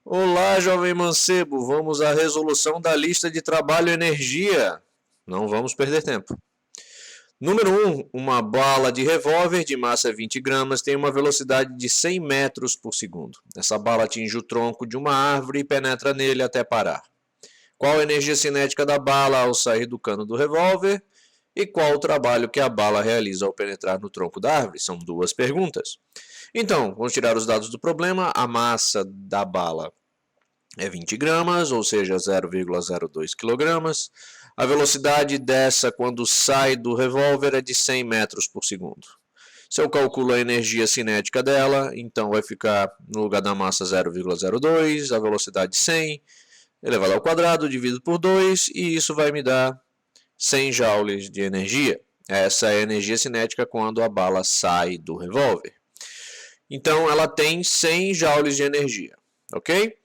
Olá, jovem mancebo, vamos à resolução da lista de trabalho e energia. Não vamos perder tempo. Número 1. Uma bala de revólver de massa 20 gramas tem uma velocidade de 100 metros por segundo. Essa bala atinge o tronco de uma árvore e penetra nele até parar. Qual a energia cinética da bala ao sair do cano do revólver? E qual o trabalho que a bala realiza ao penetrar no tronco da árvore? São duas perguntas. Então, vamos tirar os dados do problema. A massa da bala é 20 gramas, ou seja, 0,02 quilogramas. A velocidade dessa quando sai do revólver é de 100 metros por segundo. Se eu calculo a energia cinética dela, então vai ficar no lugar da massa 0,02, a velocidade 100, elevado ao quadrado, dividido por 2, e isso vai me dar 100 joules de energia. Essa é a energia cinética quando a bala sai do revólver. Então, ela tem 100 joules de energia, ok?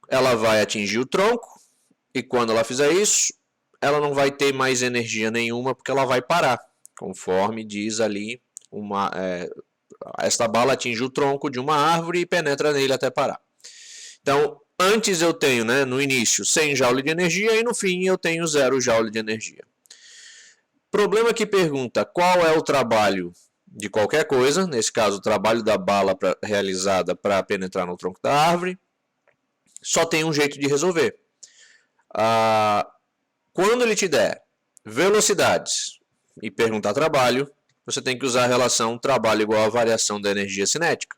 Ela vai atingir o tronco, e quando ela fizer isso, ela não vai ter mais energia nenhuma, porque ela vai parar, conforme diz ali, esta bala atinge o tronco de uma árvore e penetra nele até parar. Então, antes eu tenho, no início, 100 joules de energia, e no fim eu tenho 0 joule de energia. Problema que pergunta qual é o trabalho de qualquer coisa, nesse caso o trabalho da bala realizada para penetrar no tronco da árvore. Só tem um jeito de resolver. Quando ele te der velocidades e perguntar trabalho, você tem que usar a relação trabalho igual a variação da energia cinética.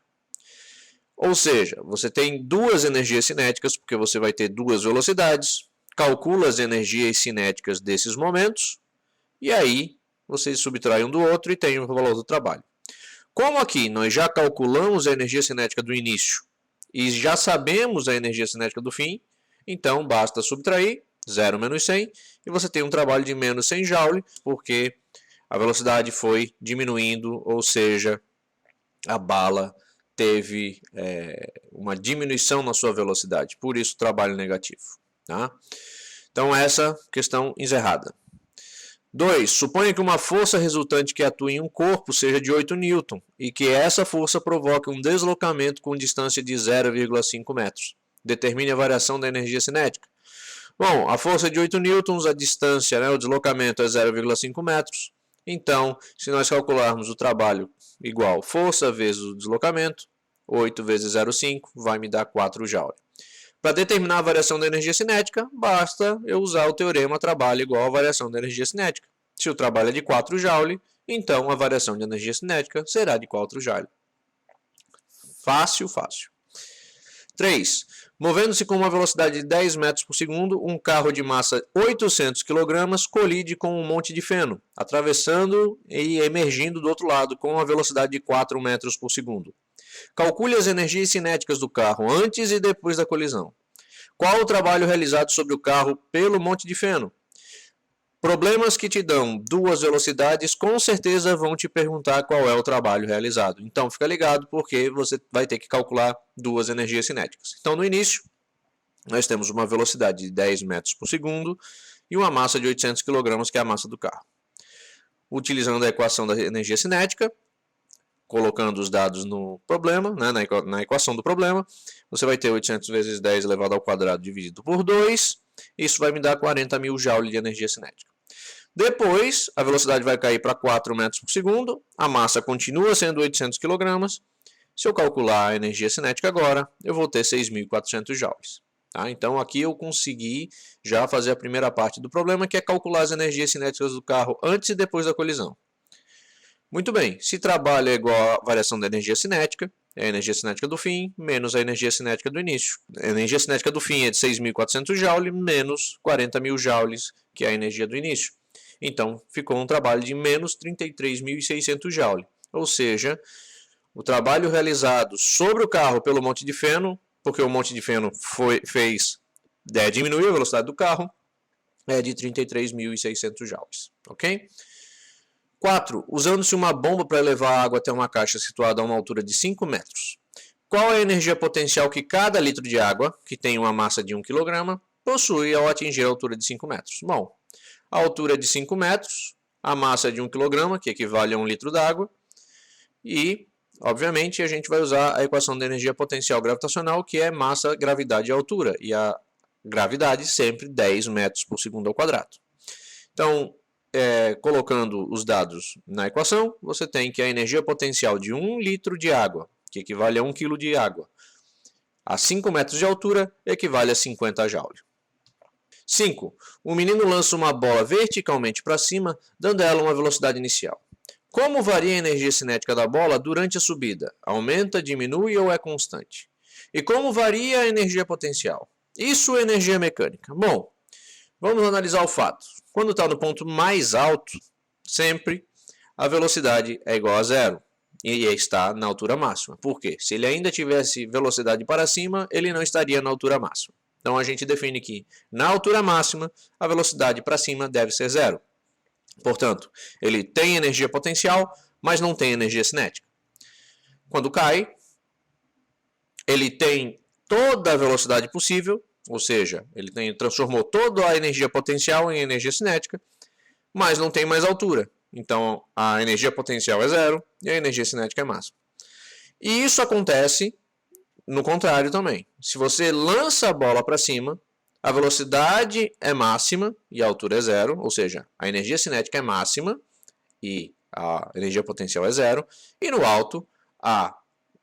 Ou seja, você tem duas energias cinéticas, porque você vai ter duas velocidades, calcula as energias cinéticas desses momentos, e aí você subtrai um do outro e tem o valor do trabalho. Como aqui nós já calculamos a energia cinética do início e já sabemos a energia cinética do fim, então basta subtrair 0 menos 100 e você tem um trabalho de menos 100 joule, porque a velocidade foi diminuindo, ou seja, a bala teve uma diminuição na sua velocidade, por isso trabalho negativo. Tá? Então essa questão encerrada. 2. Suponha que uma força resultante que atue em um corpo seja de 8 newton e que essa força provoque um deslocamento com distância de 0,5 metros. Determine a variação da energia cinética. Bom, a força é de 8 newtons, a distância, o deslocamento é 0,5 metros. Então, se nós calcularmos o trabalho igual força vezes o deslocamento, 8 vezes 0,5 vai me dar 4 joule. Para determinar a variação da energia cinética, basta eu usar o teorema trabalho igual a variação da energia cinética. Se o trabalho é de 4 joule, então a variação de energia cinética será de 4 joule. Fácil, fácil. 3. Movendo-se com uma velocidade de 10 metros por segundo, um carro de massa 800 kg colide com um monte de feno, atravessando e emergindo do outro lado com uma velocidade de 4 metros por segundo. Calcule as energias cinéticas do carro antes e depois da colisão. Qual o trabalho realizado sobre o carro pelo monte de feno? Problemas que te dão duas velocidades com certeza vão te perguntar qual é o trabalho realizado. Então fica ligado porque você vai ter que calcular duas energias cinéticas. Então no início nós temos uma velocidade de 10 metros por segundo e uma massa de 800 kg, que é a massa do carro. Utilizando a equação da energia cinética, colocando os dados no problema, na equação do problema, você vai ter 800 vezes 10 elevado ao quadrado dividido por 2, isso vai me dar 40.000 joule de energia cinética. Depois, a velocidade vai cair para 4 metros por segundo, a massa continua sendo 800 kg, se eu calcular a energia cinética agora, eu vou ter 6.400 joules. Tá? Então aqui eu consegui já fazer a primeira parte do problema, que é calcular as energias cinéticas do carro antes e depois da colisão. Muito bem, se trabalho é igual à variação da energia cinética, é a energia cinética do fim menos a energia cinética do início. A energia cinética do fim é de 6.400 joule menos 40.000 joules, que é a energia do início. Então, ficou um trabalho de menos 33.600 joule. Ou seja, o trabalho realizado sobre o carro pelo monte de feno, porque o monte de feno diminuiu a velocidade do carro, é de 33.600 joules. Ok? 4. Usando-se uma bomba para levar água até uma caixa situada a uma altura de 5 metros. Qual é a energia potencial que cada litro de água, que tem uma massa de 1 kg, possui ao atingir a altura de 5 metros? Bom, a altura é de 5 metros, a massa é de 1 kg, que equivale a 1 litro d'água, e obviamente, a gente vai usar a equação da energia potencial gravitacional, que é massa, gravidade e altura. E a gravidade sempre 10 metros por segundo ao quadrado. Então, colocando os dados na equação, você tem que a energia potencial de 1 litro de água, que equivale a 1 kg de água, a 5 metros de altura, equivale a 50 joules. 5. O menino lança uma bola verticalmente para cima, dando a ela uma velocidade inicial. Como varia a energia cinética da bola durante a subida? Aumenta, diminui ou é constante? E como varia a energia potencial? Isso é energia mecânica. Bom, vamos analisar o fato. Quando está no ponto mais alto, sempre a velocidade é igual a zero. E está na altura máxima. Por quê? Se ele ainda tivesse velocidade para cima, ele não estaria na altura máxima. Então a gente define que na altura máxima, a velocidade para cima deve ser zero. Portanto, ele tem energia potencial, mas não tem energia cinética. Quando cai, ele tem toda a velocidade possível, ou seja, ele transformou toda a energia potencial em energia cinética, mas não tem mais altura. Então, a energia potencial é zero e a energia cinética é máxima. E isso acontece no contrário também. Se você lança a bola para cima, a velocidade é máxima e a altura é zero, ou seja, a energia cinética é máxima e a energia potencial é zero. E no alto, a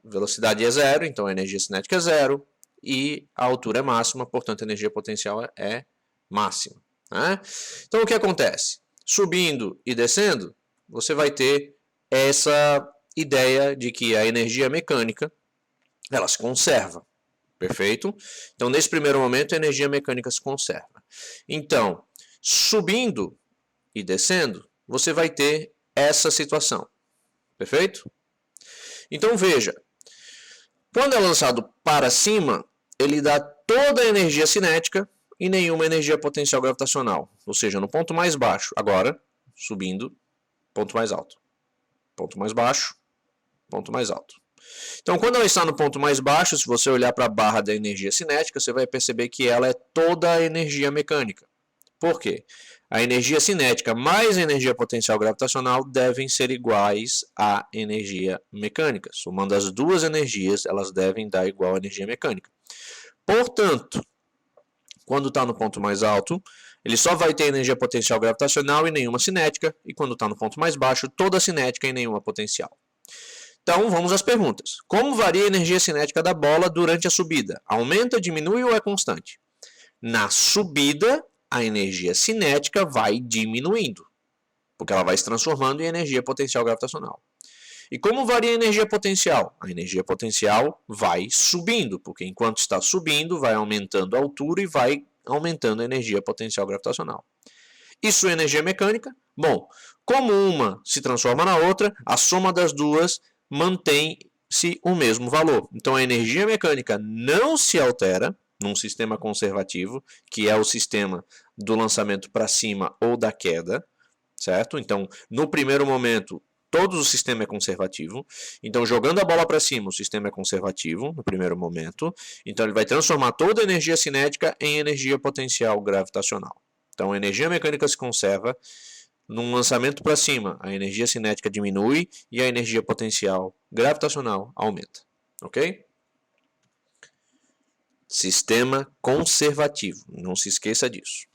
velocidade é zero, então a energia cinética é zero e a altura é máxima, portanto a energia potencial é máxima. Né? Então o que acontece? Subindo e descendo, você vai ter essa ideia de que a energia mecânica ela se conserva. Perfeito? Então, nesse primeiro momento, a energia mecânica se conserva. Então, subindo e descendo, você vai ter essa situação. Perfeito? Então, veja. Quando é lançado para cima, ele dá toda a energia cinética e nenhuma energia potencial gravitacional. Ou seja, no ponto mais baixo. Agora, subindo, ponto mais alto. Ponto mais baixo, ponto mais alto. Então, quando ela está no ponto mais baixo, se você olhar para a barra da energia cinética, você vai perceber que ela é toda a energia mecânica. Por quê? A energia cinética mais a energia potencial gravitacional devem ser iguais à energia mecânica. Somando as duas energias, elas devem dar igual à energia mecânica. Portanto, quando está no ponto mais alto, ele só vai ter energia potencial gravitacional e nenhuma cinética, e quando está no ponto mais baixo, toda cinética e nenhuma potencial. Então, vamos às perguntas. Como varia a energia cinética da bola durante a subida? Aumenta, diminui ou é constante? Na subida, a energia cinética vai diminuindo, porque ela vai se transformando em energia potencial gravitacional. E como varia a energia potencial? A energia potencial vai subindo, porque enquanto está subindo, vai aumentando a altura e vai aumentando a energia potencial gravitacional. Isso é energia mecânica? Bom, como uma se transforma na outra, a soma das duas mantém-se o mesmo valor. Então a energia mecânica não se altera num sistema conservativo, que é o sistema do lançamento para cima ou da queda, certo? Então, no primeiro momento, todo o sistema é conservativo. Então, jogando a bola para cima, o sistema é conservativo no primeiro momento. Então, ele vai transformar toda a energia cinética em energia potencial gravitacional. Então, a energia mecânica se conserva. Num lançamento para cima, a energia cinética diminui e a energia potencial gravitacional aumenta. Ok? Sistema conservativo. Não se esqueça disso.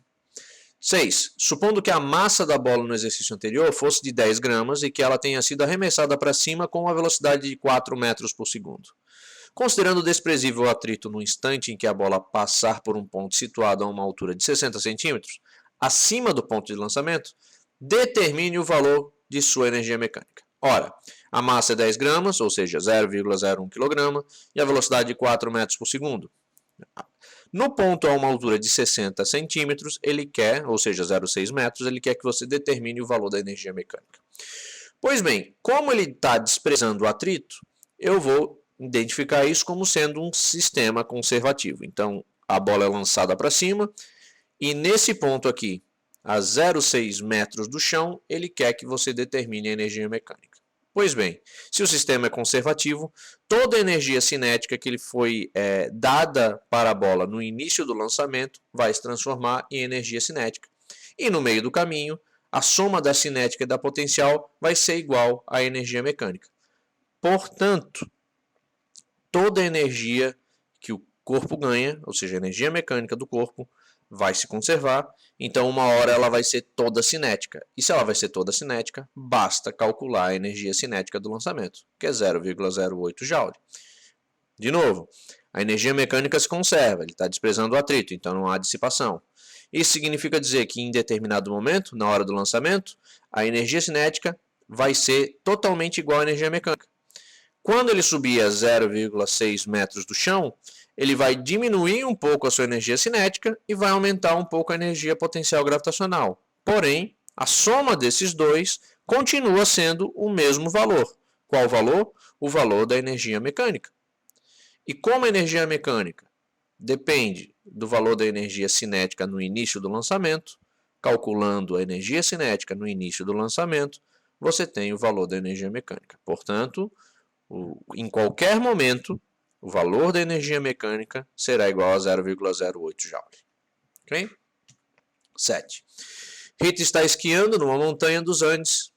6. Supondo que a massa da bola no exercício anterior fosse de 10 gramas e que ela tenha sido arremessada para cima com uma velocidade de 4 metros por segundo. Considerando o desprezível atrito no instante em que a bola passar por um ponto situado a uma altura de 60 centímetros, acima do ponto de lançamento, determine o valor de sua energia mecânica. Ora, a massa é 10 gramas, ou seja, 0,01 kg, e a velocidade de 4 metros por segundo. No ponto a uma altura de 60 centímetros, ele quer, ou seja, 0,6 metros, ele quer que você determine o valor da energia mecânica. Pois bem, como ele está desprezando o atrito, eu vou identificar isso como sendo um sistema conservativo. Então, a bola é lançada para cima, e nesse ponto aqui, a 0,6 metros do chão, ele quer que você determine a energia mecânica. Pois bem, se o sistema é conservativo, toda a energia cinética que lhe foi dada para a bola no início do lançamento vai se transformar em energia cinética. E no meio do caminho, a soma da cinética e da potencial vai ser igual à energia mecânica. Portanto, toda a energia que o corpo ganha, ou seja, a energia mecânica do corpo, vai se conservar, então uma hora ela vai ser toda cinética. E se ela vai ser toda cinética, basta calcular a energia cinética do lançamento, que é 0,08 Joule. De novo, a energia mecânica se conserva, ele está desprezando o atrito, então não há dissipação. Isso significa dizer que em determinado momento, na hora do lançamento, a energia cinética vai ser totalmente igual à energia mecânica. Quando ele subir a 0,6 metros do chão, ele vai diminuir um pouco a sua energia cinética e vai aumentar um pouco a energia potencial gravitacional. Porém, a soma desses dois continua sendo o mesmo valor. Qual valor? O valor da energia mecânica. E como a energia mecânica depende do valor da energia cinética no início do lançamento, calculando a energia cinética no início do lançamento, você tem o valor da energia mecânica. Portanto, em qualquer momento, o valor da energia mecânica será igual a 0,08 Joule. Ok? 7. Rita está esquiando numa montanha dos Andes.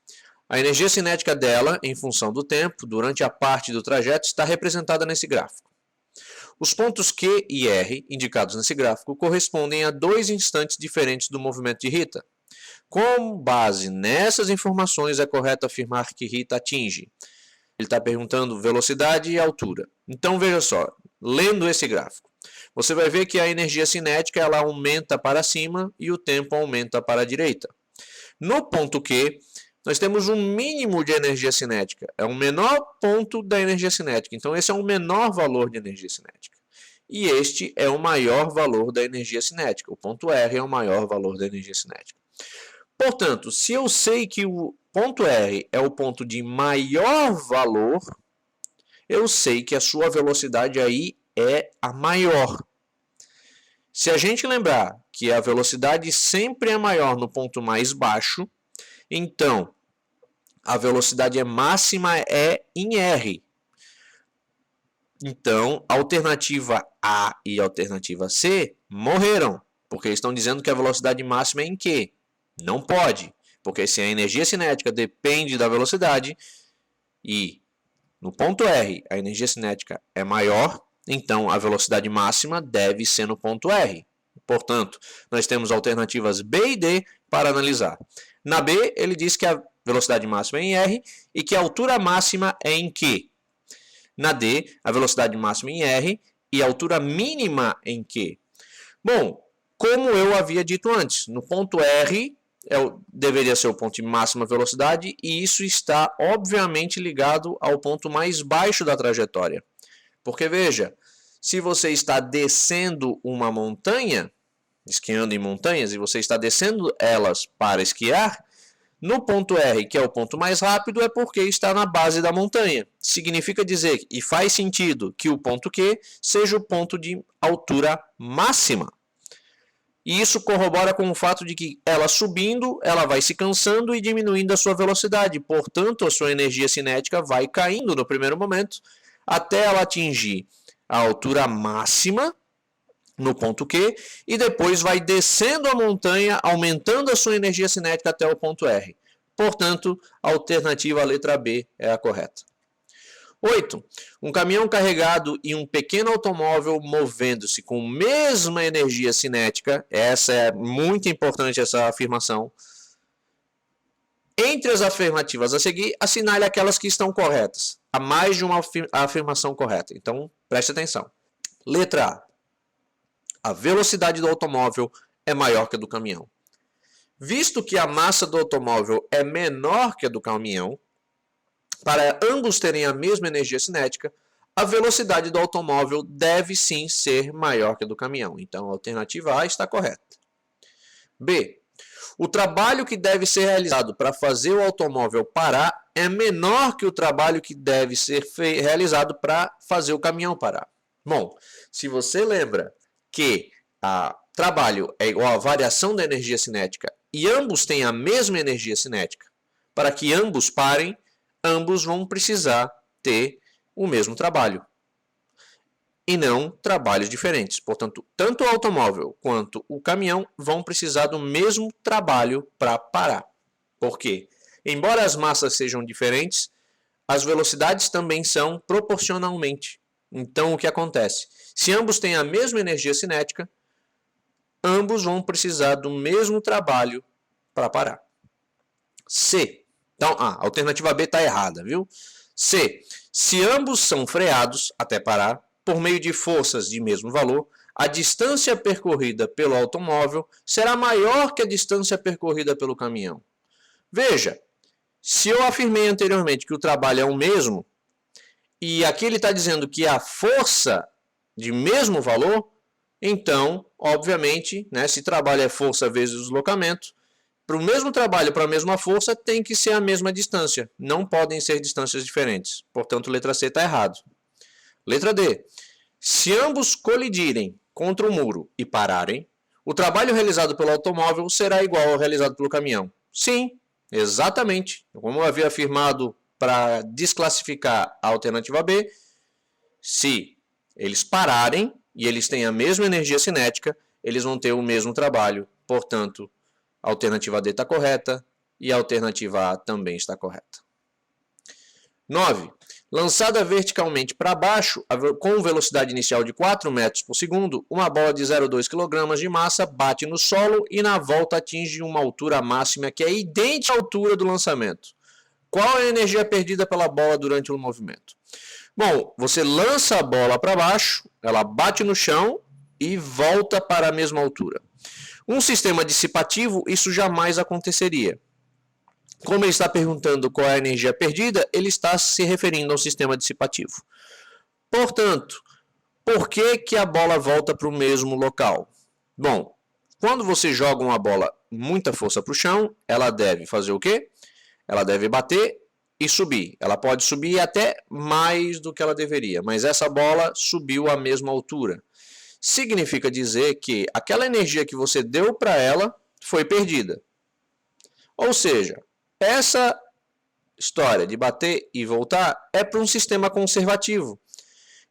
A energia cinética dela, em função do tempo, durante a parte do trajeto, está representada nesse gráfico. Os pontos Q e R, indicados nesse gráfico, correspondem a 2 instantes diferentes do movimento de Rita. Com base nessas informações, é correto afirmar que Rita atinge. Ele está perguntando velocidade e altura. Então, veja só, lendo esse gráfico, você vai ver que a energia cinética ela aumenta para cima e o tempo aumenta para a direita. No ponto Q, nós temos um mínimo de energia cinética. É o menor ponto da energia cinética. Então, esse é o menor valor de energia cinética. E este é o maior valor da energia cinética. O ponto R é o maior valor da energia cinética. Portanto, se eu sei que o ponto R é o ponto de maior valor, eu sei que a sua velocidade aí é a maior. Se a gente lembrar que a velocidade sempre é maior no ponto mais baixo, então a velocidade máxima é em R. Então, a alternativa A e a alternativa C morreram, porque eles estão dizendo que a velocidade máxima é em Q. Não pode, porque se a energia cinética depende da velocidade e no ponto R a energia cinética é maior, então a velocidade máxima deve ser no ponto R. Portanto, nós temos alternativas B e D para analisar. Na B, ele diz que a velocidade máxima é em R e que a altura máxima é em Q. Na D, a velocidade máxima é em R e a altura mínima é em Q. Bom, como eu havia dito antes, no ponto R deveria ser o ponto de máxima velocidade e isso está obviamente ligado ao ponto mais baixo da trajetória. Porque veja, se você está descendo uma montanha, esquiando em montanhas, e você está descendo elas para esquiar, no ponto R, que é o ponto mais rápido, é porque está na base da montanha. Significa dizer, e faz sentido, que o ponto Q seja o ponto de altura máxima. E isso corrobora com o fato de que ela subindo, ela vai se cansando e diminuindo a sua velocidade. Portanto, a sua energia cinética vai caindo no primeiro momento, até ela atingir a altura máxima, no ponto Q, e depois vai descendo a montanha, aumentando a sua energia cinética até o ponto R. Portanto, a alternativa à letra B é a correta. 8. Um caminhão carregado e um pequeno automóvel movendo-se com a mesma energia cinética, essa é muito importante essa afirmação. Entre as afirmativas a seguir, assinale aquelas que estão corretas. Há mais de uma afirmação correta, então preste atenção. Letra A. A velocidade do automóvel é maior que a do caminhão. Visto que a massa do automóvel é menor que a do caminhão, para ambos terem a mesma energia cinética, a velocidade do automóvel deve sim ser maior que a do caminhão. Então, a alternativa A está correta. B. O trabalho que deve ser realizado para fazer o automóvel parar é menor que o trabalho que deve ser realizado para fazer o caminhão parar. Bom, se você lembra que o trabalho é igual à variação da energia cinética e ambos têm a mesma energia cinética, para que ambos parem, ambos vão precisar ter o mesmo trabalho e não trabalhos diferentes. Portanto, tanto o automóvel quanto o caminhão vão precisar do mesmo trabalho para parar. Por quê? Embora as massas sejam diferentes, as velocidades também são proporcionalmente. Então, o que acontece? Se ambos têm a mesma energia cinética, ambos vão precisar do mesmo trabalho para parar. C. Então, a alternativa B está errada, viu? C. Se ambos são freados até parar, por meio de forças de mesmo valor, a distância percorrida pelo automóvel será maior que a distância percorrida pelo caminhão. Veja, se eu afirmei anteriormente que o trabalho é o mesmo, e aqui ele está dizendo que a força de mesmo valor, então, obviamente, né, se trabalho é força vezes deslocamento, para o mesmo trabalho, para a mesma força, tem que ser a mesma distância. Não podem ser distâncias diferentes. Portanto, letra C está errado. Letra D. Se ambos colidirem contra o muro e pararem, o trabalho realizado pelo automóvel será igual ao realizado pelo caminhão. Sim, exatamente. Como eu havia afirmado para desclassificar a alternativa B, se eles pararem e eles têm a mesma energia cinética, eles vão ter o mesmo trabalho. Portanto, a alternativa D está correta e a alternativa A também está correta. 9. Lançada verticalmente para baixo, com velocidade inicial de 4 metros por segundo, uma bola de 0,2 kg de massa bate no solo e na volta atinge uma altura máxima que é idêntica à altura do lançamento. Qual é a energia perdida pela bola durante o movimento? Bom, você lança a bola para baixo, ela bate no chão e volta para a mesma altura. Um sistema dissipativo, isso jamais aconteceria. Como ele está perguntando qual é a energia perdida, ele está se referindo ao sistema dissipativo. Portanto, por que a bola volta para o mesmo local? Bom, quando você joga uma bola muita força para o chão, ela deve fazer o quê? Ela deve bater e subir. Ela pode subir até mais do que ela deveria, mas essa bola subiu à mesma altura. Significa dizer que aquela energia que você deu para ela foi perdida. Ou seja, essa história de bater e voltar é para um sistema conservativo.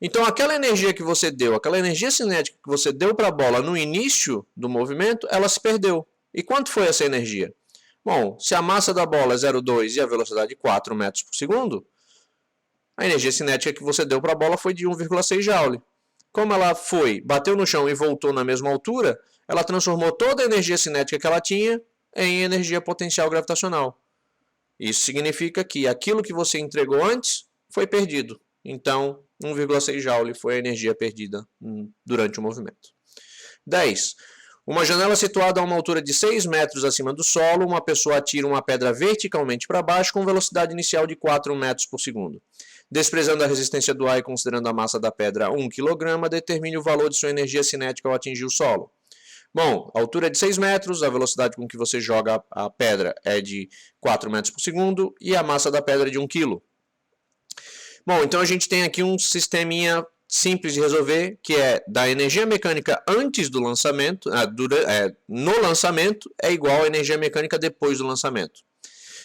Então, aquela energia que você deu, aquela energia cinética que você deu para a bola no início do movimento, ela se perdeu. E quanto foi essa energia? Bom, se a massa da bola é 0,2 e a velocidade 4 metros por segundo, a energia cinética que você deu para a bola foi de 1,6 joule. Como ela bateu no chão e voltou na mesma altura, ela transformou toda a energia cinética que ela tinha em energia potencial gravitacional. Isso significa que aquilo que você entregou antes foi perdido. Então, 1,6 joule foi a energia perdida durante o movimento. 10. Uma janela situada a uma altura de 6 metros acima do solo, uma pessoa atira uma pedra verticalmente para baixo com velocidade inicial de 4 metros por segundo. Desprezando a resistência do ar e considerando a massa da pedra 1 kg, determine o valor de sua energia cinética ao atingir o solo. Bom, a altura é de 6 metros, a velocidade com que você joga a pedra é de 4 metros por segundo e a massa da pedra é de 1 kg. Bom, então a gente tem aqui um sisteminha simples de resolver, que é da energia mecânica antes do lançamento, no lançamento é igual à energia mecânica depois do lançamento.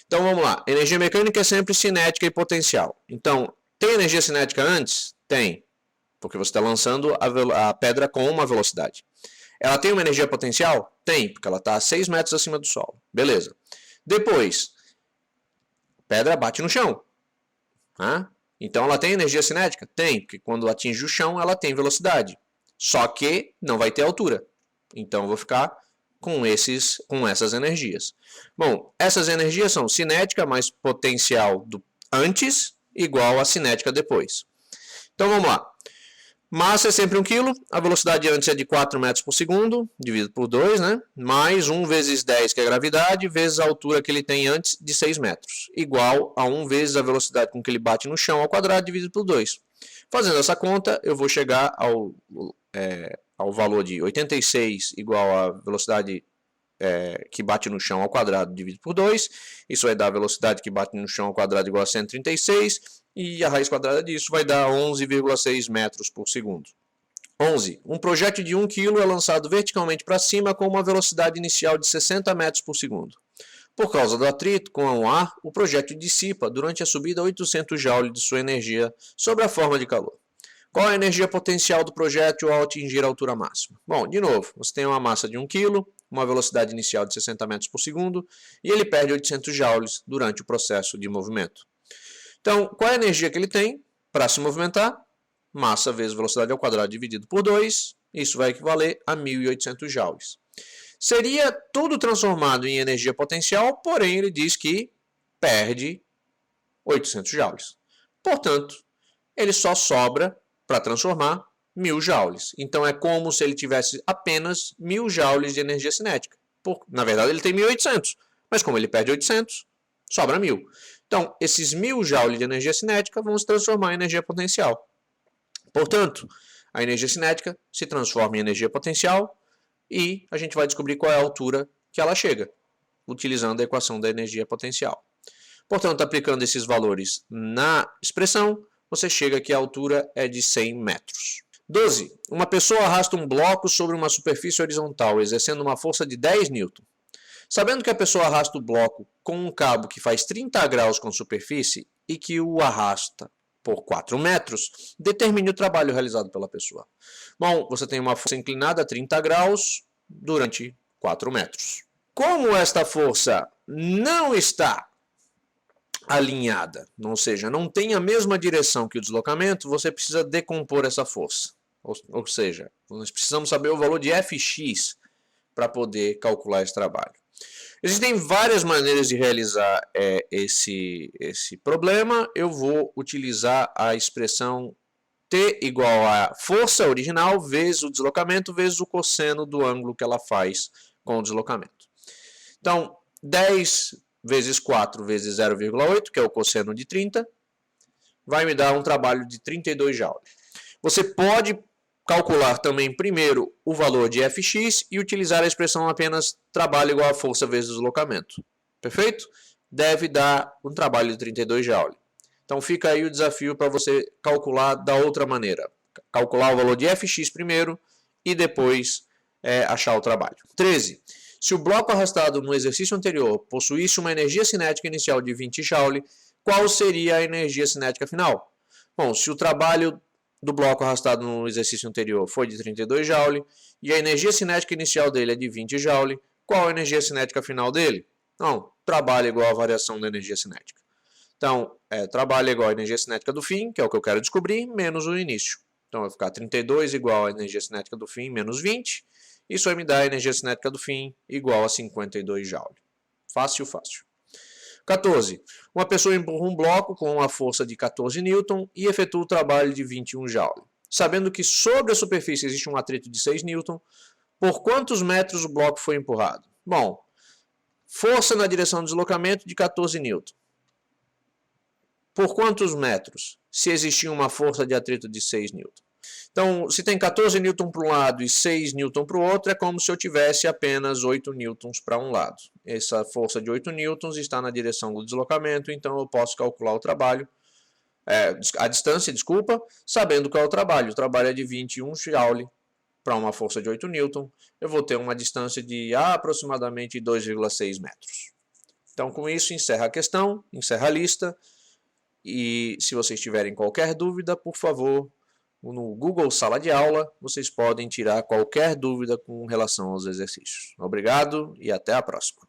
Então vamos lá, energia mecânica é sempre cinética e potencial. Então, tem energia cinética antes? Tem, porque você está lançando a pedra com uma velocidade. Ela tem uma energia potencial? Tem, porque ela está a 6 metros acima do solo. Beleza. Depois, a pedra bate no chão. Então ela tem energia cinética? Tem, porque quando atinge o chão ela tem velocidade. Só que não vai ter altura. Então eu vou ficar com essas energias. Bom, essas energias são cinética mais potencial do antes igual a cinética depois. Então vamos lá. Massa é sempre 1 kg, a velocidade antes é de 4 metros por segundo, dividido por 2, né? Mais 1 vezes 10, que é a gravidade, vezes a altura que ele tem antes de 6 metros, igual a 1 vezes a velocidade com que ele bate no chão ao quadrado, dividido por 2. Fazendo essa conta, eu vou chegar ao valor de 86 igual a velocidade que bate no chão ao quadrado, dividido por 2. Isso vai dar a velocidade que bate no chão ao quadrado igual a 136. E a raiz quadrada disso vai dar 11,6 metros por segundo. 11. Um projétil de 1 kg é lançado verticalmente para cima com uma velocidade inicial de 60 metros por segundo. Por causa do atrito com o ar, o projétil dissipa durante a subida 800 joules de sua energia sob a forma de calor. Qual é a energia potencial do projétil ao atingir a altura máxima? Bom, de novo, você tem uma massa de 1 kg, uma velocidade inicial de 60 metros por segundo e ele perde 800 joules durante o processo de movimento. Então, qual é a energia que ele tem para se movimentar? Massa vezes velocidade ao quadrado dividido por 2, isso vai equivaler a 1.800 joules. Seria tudo transformado em energia potencial, porém ele diz que perde 800 joules. Portanto, ele só sobra para transformar 1.000 joules. Então é como se ele tivesse apenas 1.000 joules de energia cinética. Na verdade ele tem 1.800, mas como ele perde 800, sobra 1.000. Então esses 1.000 joules de energia cinética vão se transformar em energia potencial. Portanto, a energia cinética se transforma em energia potencial e a gente vai descobrir qual é a altura que ela chega, utilizando a equação da energia potencial. Portanto, aplicando esses valores na expressão, você chega que a altura é de 100 metros. 12. Uma pessoa arrasta um bloco sobre uma superfície horizontal, exercendo uma força de 10 N. Sabendo que a pessoa arrasta o bloco com um cabo que faz 30 graus com a superfície e que o arrasta por 4 metros, determine o trabalho realizado pela pessoa. Bom, você tem uma força inclinada a 30 graus durante 4 metros. Como esta força não está alinhada, ou seja, não tem a mesma direção que o deslocamento, você precisa decompor essa força. Ou seja, nós precisamos saber o valor de Fx para poder calcular esse trabalho. Existem várias maneiras de realizar esse problema. Eu vou utilizar a expressão T igual a força original vezes o deslocamento vezes o cosseno do ângulo que ela faz com o deslocamento. Então, 10 vezes 4 vezes 0,8, que é o cosseno de 30, vai me dar um trabalho de 32 joules. Você pode calcular também primeiro o valor de Fx e utilizar a expressão apenas trabalho igual a força vezes deslocamento. Perfeito? Deve dar um trabalho de 32 joules. Então fica aí o desafio para você calcular da outra maneira. Calcular o valor de Fx primeiro e depois achar o trabalho. 13. Se o bloco arrastado no exercício anterior possuísse uma energia cinética inicial de 20 joule, qual seria a energia cinética final? Bom, se o trabalho do bloco arrastado no exercício anterior foi de 32 joule e a energia cinética inicial dele é de 20 joule, qual a energia cinética final dele? Não, trabalho igual a variação da energia cinética. Então, trabalho igual a energia cinética do fim, que é o que eu quero descobrir, menos o início. Então, vai ficar 32 igual a energia cinética do fim menos 20. Isso vai me dar a energia cinética do fim igual a 52 joule. Fácil, fácil. 14. Uma pessoa empurra um bloco com uma força de 14 N e efetua o trabalho de 21 joule. Sabendo que sobre a superfície existe um atrito de 6 N, por quantos metros o bloco foi empurrado? Bom, força na direção do deslocamento de 14 N. Por quantos metros? Se existir uma força de atrito de 6 N. Então, se tem 14 N para um lado e 6 N para o outro, é como se eu tivesse apenas 8 N para um lado. Essa força de 8 N está na direção do deslocamento, então eu posso calcular o trabalho, a distância, desculpa, sabendo qual é o trabalho. O trabalho é de 21 joule para uma força de 8 N, eu vou ter uma distância de aproximadamente 2,6 metros. Então, com isso, encerra a questão, encerra a lista, e se vocês tiverem qualquer dúvida, por favor, no Google Sala de Aula, vocês podem tirar qualquer dúvida com relação aos exercícios. Obrigado e até a próxima.